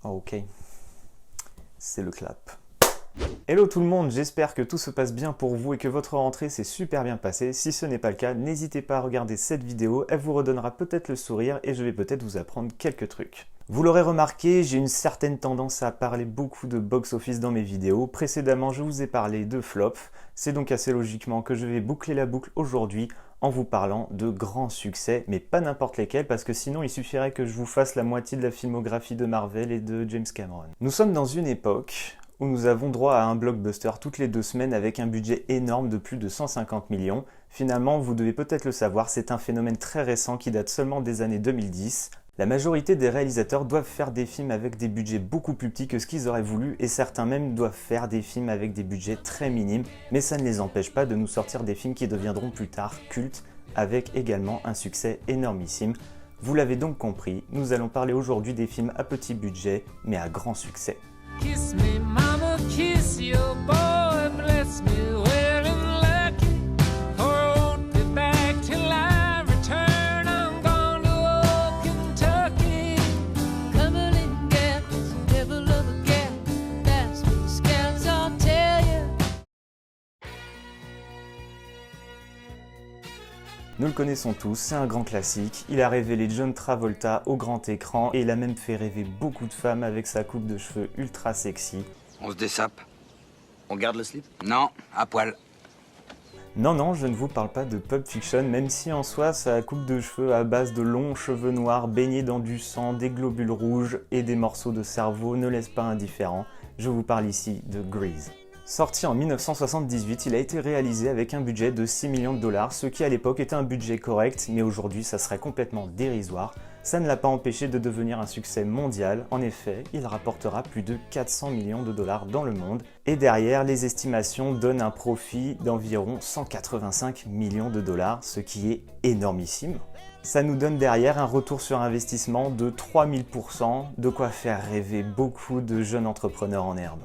Oh, ok, c'est le clap. Hello tout le monde, j'espère que tout se passe bien pour vous et que votre rentrée s'est super bien passée. Si ce n'est pas le cas, n'hésitez pas à regarder cette vidéo, elle vous redonnera peut-être le sourire et je vais peut-être vous apprendre quelques trucs. Vous l'aurez remarqué, j'ai une certaine tendance à parler beaucoup de box-office dans mes vidéos. Précédemment, je vous ai parlé de flop. C'est donc assez logiquement que je vais boucler la boucle aujourd'hui en vous parlant de grands succès, mais pas n'importe lesquels, parce que sinon il suffirait que je vous fasse la moitié de la filmographie de Marvel et de James Cameron. Nous sommes dans une époque où nous avons droit à un blockbuster toutes les 2 semaines avec un budget énorme de plus de 150 millions. Finalement, vous devez peut-être le savoir, c'est un phénomène très récent qui date seulement des années 2010. La majorité des réalisateurs doivent faire des films avec des budgets beaucoup plus petits que ce qu'ils auraient voulu et certains même doivent faire des films avec des budgets très minimes, mais ça ne les empêche pas de nous sortir des films qui deviendront plus tard cultes avec également un succès énormissime. Vous l'avez donc compris, nous allons parler aujourd'hui des films à petit budget mais à grand succès. Kiss me, mama, kiss your boy, bless me well and lucky. For I won't be back till I return. I'm gone to old Kentucky. Cumberland Gap's a devil of a gap. That's what the scouts all tell you. Nous le connaissons tous, c'est un grand classique, il a révélé John Travolta au grand écran et il a même fait rêver beaucoup de femmes avec sa coupe de cheveux ultra sexy. On se dessape. On garde le slip? Non, à poil. Non, je ne vous parle pas de Pulp Fiction, même si en soi sa coupe de cheveux à base de longs cheveux noirs baignés dans du sang, des globules rouges et des morceaux de cerveau ne laisse pas indifférent. Je vous parle ici de Grease. Sorti en 1978, il a été réalisé avec un budget de 6 millions de dollars, ce qui à l'époque était un budget correct, mais aujourd'hui ça serait complètement dérisoire. Ça ne l'a pas empêché de devenir un succès mondial, en effet, il rapportera plus de 400 millions de dollars dans le monde, et derrière, les estimations donnent un profit d'environ 185 millions de dollars, ce qui est énormissime. Ça nous donne derrière un retour sur investissement de 3000%, de quoi faire rêver beaucoup de jeunes entrepreneurs en herbe.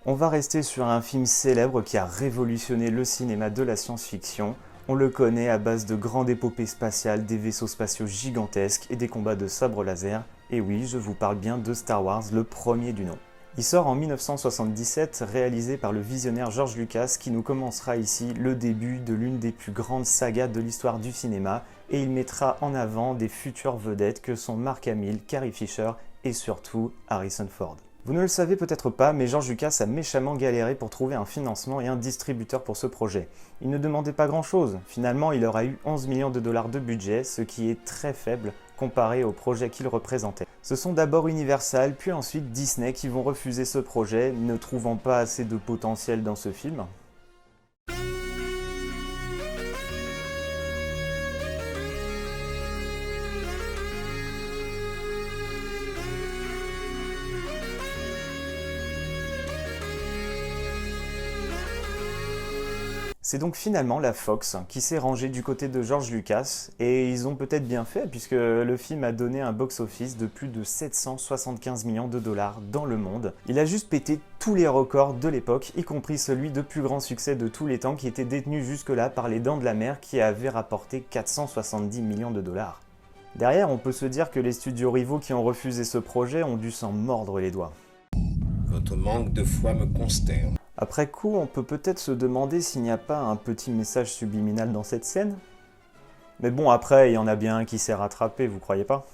On va rester sur un film célèbre qui a révolutionné le cinéma de la science-fiction. On le connaît à base de grandes épopées spatiales, des vaisseaux spatiaux gigantesques et des combats de sabre laser. Et oui, je vous parle bien de Star Wars, le premier du nom. Il sort en 1977, réalisé par le visionnaire George Lucas, qui nous commencera ici le début de l'une des plus grandes sagas de l'histoire du cinéma, et il mettra en avant des futures vedettes que sont Mark Hamill, Carrie Fisher et surtout Harrison Ford. Vous ne le savez peut-être pas, mais George Lucas a méchamment galéré pour trouver un financement et un distributeur pour ce projet. Il ne demandait pas grand-chose, finalement il aura eu 11 millions de dollars de budget, ce qui est très faible comparé au projet qu'il représentait. Ce sont d'abord Universal, puis ensuite Disney qui vont refuser ce projet, ne trouvant pas assez de potentiel dans ce film. C'est donc finalement la Fox qui s'est rangée du côté de George Lucas, et ils ont peut-être bien fait puisque le film a donné un box-office de plus de 775 millions de dollars dans le monde. Il a juste pété tous les records de l'époque, y compris celui de plus grand succès de tous les temps qui était détenu jusque-là par Les Dents de la Mer qui avait rapporté 470 millions de dollars. Derrière, on peut se dire que les studios rivaux qui ont refusé ce projet ont dû s'en mordre les doigts. Votre manque de foi me consterne. Après coup, on peut peut-être se demander s'il n'y a pas un petit message subliminal dans cette scène. Mais bon, après, il y en a bien un qui s'est rattrapé, vous croyez pas?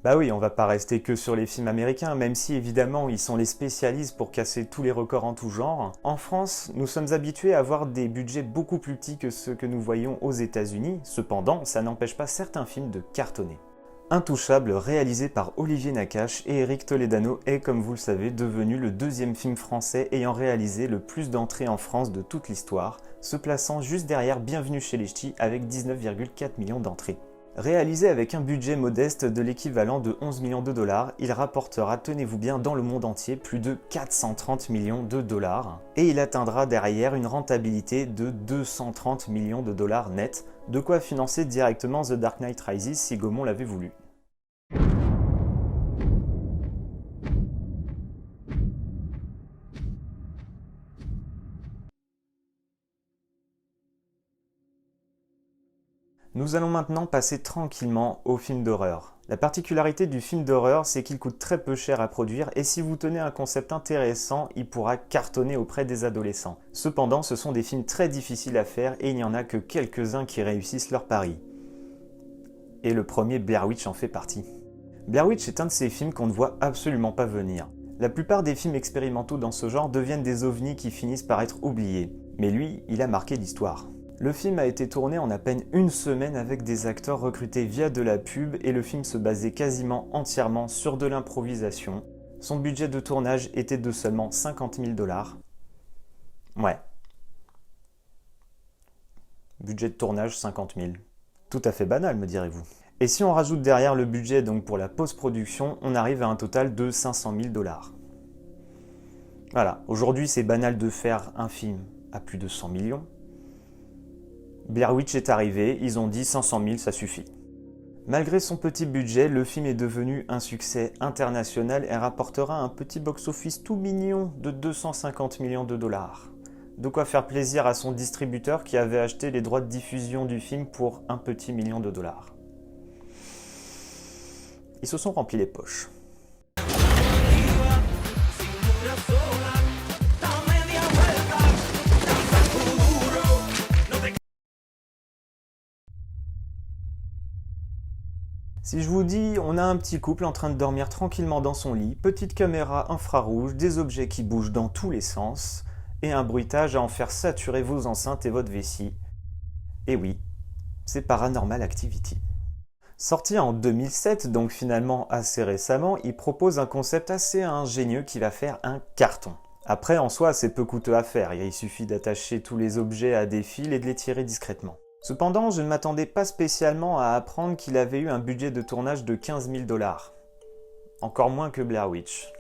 Bah oui, on va pas rester que sur les films américains, même si évidemment ils sont les spécialistes pour casser tous les records en tout genre. En France, nous sommes habitués à avoir des budgets beaucoup plus petits que ceux que nous voyons aux États-Unis, cependant, ça n'empêche pas certains films de cartonner. Intouchable, réalisé par Olivier Nakache et Éric Toledano, est, comme vous le savez, devenu le 2e film français ayant réalisé le plus d'entrées en France de toute l'histoire, se plaçant juste derrière Bienvenue chez les Ch'tis avec 19,4 millions d'entrées. Réalisé avec un budget modeste de l'équivalent de 11 millions de dollars, il rapportera, tenez-vous bien, dans le monde entier plus de 430 millions de dollars et il atteindra derrière une rentabilité de 230 millions de dollars net, de quoi financer directement The Dark Knight Rises si Gaumont l'avait voulu. Nous allons maintenant passer tranquillement au film d'horreur. La particularité du film d'horreur, c'est qu'il coûte très peu cher à produire et si vous tenez un concept intéressant, il pourra cartonner auprès des adolescents. Cependant, ce sont des films très difficiles à faire et il n'y en a que quelques-uns qui réussissent leur pari. Et le premier, Blair Witch, en fait partie. Blair Witch est un de ces films qu'on ne voit absolument pas venir. La plupart des films expérimentaux dans ce genre deviennent des ovnis qui finissent par être oubliés. Mais lui, il a marqué l'histoire. Le film a été tourné en à peine une semaine avec des acteurs recrutés via de la pub et le film se basait quasiment entièrement sur de l'improvisation. Son budget de tournage était de seulement 50 000 $. Ouais. Budget de tournage 50 000. Tout à fait banal, me direz-vous. Et si on rajoute derrière le budget donc pour la post-production, on arrive à un total de 500 000 $. Voilà, aujourd'hui c'est banal de faire un film à plus de 100 millions. Blair Witch est arrivé, ils ont dit 500 000, ça suffit. Malgré son petit budget, le film est devenu un succès international et rapportera un petit box-office tout mignon de 250 millions de dollars. De quoi faire plaisir à son distributeur qui avait acheté les droits de diffusion du film pour un petit million de dollars. Ils se sont remplis les poches. Si je vous dis, on a un petit couple en train de dormir tranquillement dans son lit, petite caméra infrarouge, des objets qui bougent dans tous les sens, et un bruitage à en faire saturer vos enceintes et votre vessie. Et oui, c'est Paranormal Activity. Sorti en 2007, donc finalement assez récemment, il propose un concept assez ingénieux qui va faire un carton. Après, en soi, c'est peu coûteux à faire, il suffit d'attacher tous les objets à des fils et de les tirer discrètement. Cependant, je ne m'attendais pas spécialement à apprendre qu'il avait eu un budget de tournage de 15 000 $. Encore moins que Blair Witch.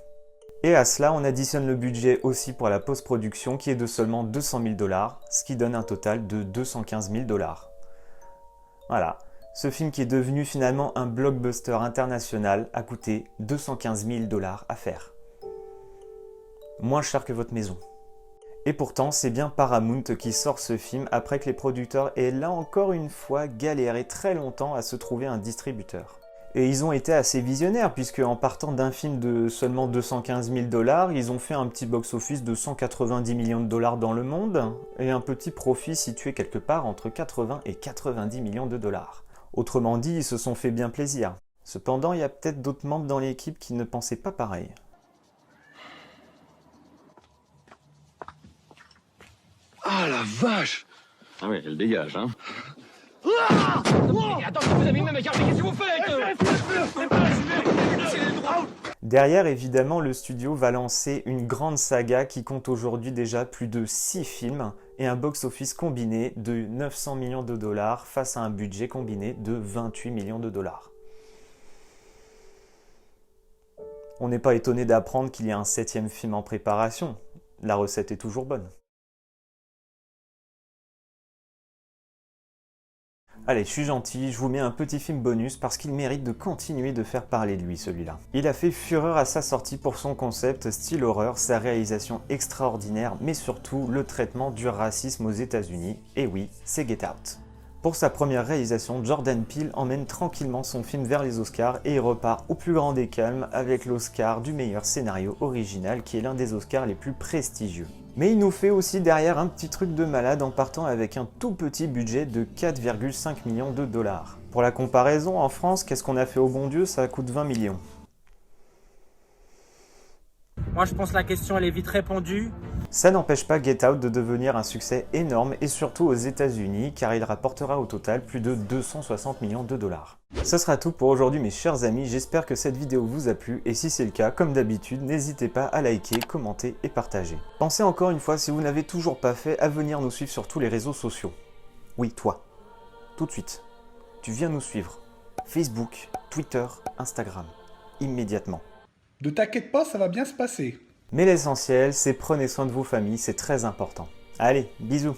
Et à cela, on additionne le budget aussi pour la post-production qui est de seulement 200 000 $, ce qui donne un total de 215 000 $. Voilà, ce film qui est devenu finalement un blockbuster international a coûté 215 000 $ à faire. Moins cher que votre maison. Et pourtant, c'est bien Paramount qui sort ce film après que les producteurs aient là encore une fois galéré très longtemps à se trouver un distributeur. Et ils ont été assez visionnaires puisque en partant d'un film de seulement 215 000 $, ils ont fait un petit box-office de 190 millions de dollars dans le monde et un petit profit situé quelque part entre 80 et 90 millions de dollars. Autrement dit, ils se sont fait bien plaisir. Cependant, il y a peut-être d'autres membres dans l'équipe qui ne pensaient pas pareil. Ah la vache! Ah oui, elle dégage, hein. Attends, vous avez même qu'est-ce que vous faites? Derrière, évidemment, le studio va lancer une grande saga qui compte aujourd'hui déjà plus de 6 films et un box-office combiné de 900 millions de dollars face à un budget combiné de 28 millions de dollars. On n'est pas étonné d'apprendre qu'il y a un 7e film en préparation. La recette est toujours bonne. Allez, je suis gentil, je vous mets un petit film bonus parce qu'il mérite de continuer de faire parler de lui celui-là. Il a fait fureur à sa sortie pour son concept style horreur, sa réalisation extraordinaire, mais surtout le traitement du racisme aux États-Unis. Et oui, c'est Get Out. Pour sa première réalisation, Jordan Peele emmène tranquillement son film vers les Oscars et il repart au plus grand des calmes avec l'Oscar du meilleur scénario original qui est l'un des Oscars les plus prestigieux. Mais il nous fait aussi derrière un petit truc de malade en partant avec un tout petit budget de 4,5 millions de dollars. Pour la comparaison, en France, qu'est-ce qu'on a fait au bon Dieu? Ça coûte 20 millions. Moi je pense que la question elle est vite répondue. Ça n'empêche pas Get Out de devenir un succès énorme et surtout aux États-Unis car il rapportera au total plus de 260 millions de dollars. Ce sera tout pour aujourd'hui mes chers amis, j'espère que cette vidéo vous a plu et si c'est le cas, comme d'habitude, n'hésitez pas à liker, commenter et partager. Pensez encore une fois, si vous n'avez toujours pas fait, à venir nous suivre sur tous les réseaux sociaux. Oui, toi. Tout de suite. Tu viens nous suivre. Facebook, Twitter, Instagram. Immédiatement. Ne t'inquiète pas, ça va bien se passer. Mais l'essentiel, c'est prenez soin de vos familles, c'est très important. Allez, bisous!